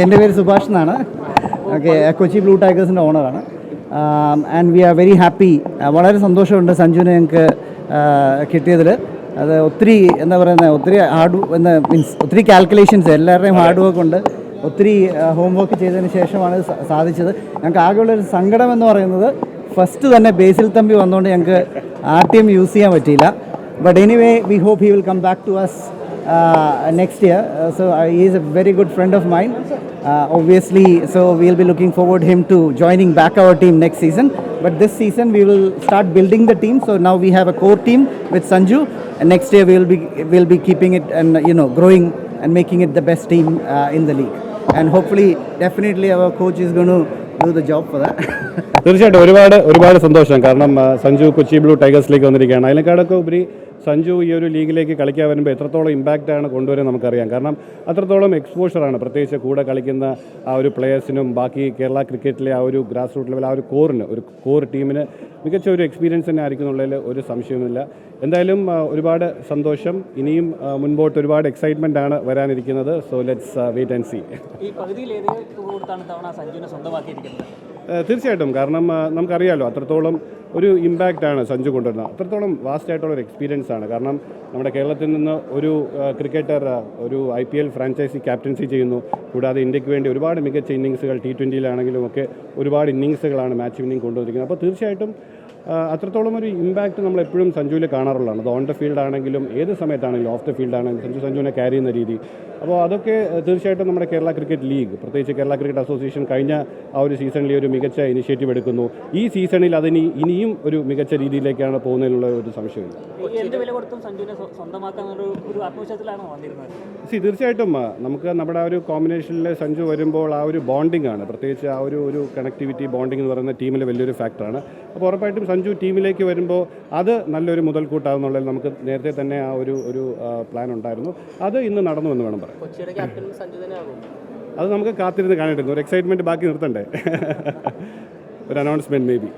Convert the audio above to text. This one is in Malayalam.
എൻ്റെ പേര് സുഭാഷ് എന്നാണ്. ഓക്കെ, കൊച്ചി ബ്ലൂ ടൈഗേഴ്സിൻ്റെ ഓണറാണ്. And we are very happy. വളരെ സന്തോഷമുണ്ട് സഞ്ജുവിനെ ഞങ്ങൾക്ക് കിട്ടിയതിൽ. അത് ഒത്തിരി എന്താ പറയുന്നത്, ഒത്തിരി മീൻസ് ഒത്തിരി കാൽക്കുലേഷൻസ്, എല്ലാവരുടെയും ഹാർഡ് വർക്ക് ഉണ്ട്. ഒത്തിരി ഹോം വർക്ക് ചെയ്തതിന് ശേഷമാണ് സാധിച്ചത്. ഞങ്ങൾക്ക് ആകെയുള്ളൊരു സങ്കടം എന്ന് പറയുന്നത് ഫസ്റ്റ് തന്നെ ബേസിൽ തമ്പി വന്നുകൊണ്ട് ഞങ്ങൾക്ക് RTM യൂസ് ചെയ്യാൻ പറ്റിയില്ല. But anyway we hope he will come back to us next year. So he is a very good friend of mine, obviously, so we'll be looking forward him to joining back our team next season. But this season we will start building the team. So now we have a core team with Sanju, and next year we'll be keeping it and growing and making it the best team in the league. And hopefully, definitely our coach is going to do the job for that. തീർച്ചയായിട്ടും ഒരുപാട് സന്തോഷം. കാരണം സഞ്ജു കൊച്ചി ബ്ലൂ ടൈഗേഴ്സിലേക്ക് വന്നിരിക്കുകയാണ്. അതിനേക്കാളൊക്കെ ഉപരി സഞ്ജു ഈ ഒരു ലീഗിലേക്ക് കളിക്കാൻ വരുമ്പോൾ എത്രത്തോളം ഇമ്പാക്റ്റാണ് കൊണ്ടുവരുന്നത് നമുക്കറിയാം. കാരണം അത്രത്തോളം എക്സ്പോഷറാണ്, പ്രത്യേകിച്ച് കൂടെ കളിക്കുന്ന ആ ഒരു പ്ലെയേഴ്സിനും ബാക്കി കേരള ക്രിക്കറ്റിലെ ആ ഒരു ഗ്രാസ് റൂട്ട് ലെവൽ ആ ഒരു കോർ ടീമിന് മികച്ച ഒരു എക്സ്പീരിയൻസ് തന്നെ ആയിരിക്കും എന്നുള്ളതിൽ ഒരു സംശയവുമില്ല. എന്തായാലും ഒരുപാട് സന്തോഷം. ഇനിയും മുൻപോട്ട് ഒരുപാട് എക്സൈറ്റ്മെൻ്റ് ആണ് വരാനിരിക്കുന്നത്. So let's wait and see. തീർച്ചയായിട്ടും, കാരണം നമുക്കറിയാമല്ലോ അത്രത്തോളം ഒരു ഇമ്പാക്റ്റാണ് സഞ്ജു കൊണ്ടുവരുന്നത്. അത്രത്തോളം വാസ്റ്റ് ആയിട്ടുള്ള ഒരു എക്സ്പീരിയൻസ് ആണ്. കാരണം നമ്മുടെ കേരളത്തിൽ നിന്ന് ഒരു ക്രിക്കറ്റർ ഒരു IPL ഫ്രാഞ്ചൈസി ക്യാപ്റ്റൻസി ചെയ്യുന്നു. കൂടാതെ ഇന്ത്യക്ക് വേണ്ടി ഒരുപാട് മികച്ച ഇന്നിങ്സുകൾ T20-യിലാണെങ്കിലും ഒക്കെ ഒരുപാട് ഇന്നിങ്സുകളാണ് മാച്ച് വിന്നിങ് കൊണ്ടുവന്നിരിക്കുന്നത്. അപ്പോൾ തീർച്ചയായിട്ടും അത്രത്തോളം ഒരു ഇമ്പാക്റ്റ് നമ്മൾ എപ്പോഴും സഞ്ജുവിൽ കാണാറുള്ളതാണ്. അത് ഓൺ ദ ഫീൽഡ് ആണെങ്കിലും ഏത് സമയത്താണെങ്കിലും ഓഫ് ദ ഫീൽഡ് ആണെങ്കിലും സഞ്ജുവിനെ ക്യാരി ചെയ്യുന്ന രീതി. അപ്പോൾ അതൊക്കെ തീർച്ചയായിട്ടും നമ്മുടെ കേരള ക്രിക്കറ്റ് ലീഗ്, പ്രത്യേകിച്ച് കേരള ക്രിക്കറ്റ് അസോസിയേഷൻ കഴിഞ്ഞ ആ ഒരു സീസണിൽ ഒരു മികച്ച ഇനിഷ്യേറ്റീവ് എടുക്കുന്നു. ഈ സീസണിൽ അതിന് ഇനിയും ഒരു മികച്ച രീതിയിലേക്കാണ് പോകുന്നതിനുള്ള ഒരു സംശയമില്ല. തീർച്ചയായിട്ടും നമുക്ക് നമ്മുടെ ആ ഒരു കോമ്പിനേഷനിൽ സഞ്ജു വരുമ്പോൾ ആ ഒരു ബോണ്ടിങ് ആണ്, പ്രത്യേകിച്ച് ആ ഒരു കണക്ടിവിറ്റി ബോണ്ടിങ് എന്ന് പറയുന്ന ടീമിൽ വലിയൊരു ഫാക്ടറാണ്. അപ്പോൾ ഉറപ്പായിട്ടും സഞ്ജു ടീമിലേക്ക് വരുമ്പോൾ അത് നല്ലൊരു മുതൽക്കൂട്ടാകുന്നുള്ളതിൽ നമുക്ക് നേരത്തെ തന്നെ ആ ഒരു പ്ലാൻ ഉണ്ടായിരുന്നു. അത് ഇന്ന് നടന്നു എന്ന് വേണം പറയാം. അത് നമുക്ക് കാത്തിരുന്ന് കാണേണ്ടിരുന്നു. ഒരു എക്സൈറ്റ്മെൻറ്റ് ബാക്കി നിർത്തണ്ടേ, ഒരു അനൗൺസ്മെൻറ്റ് മേ ബി.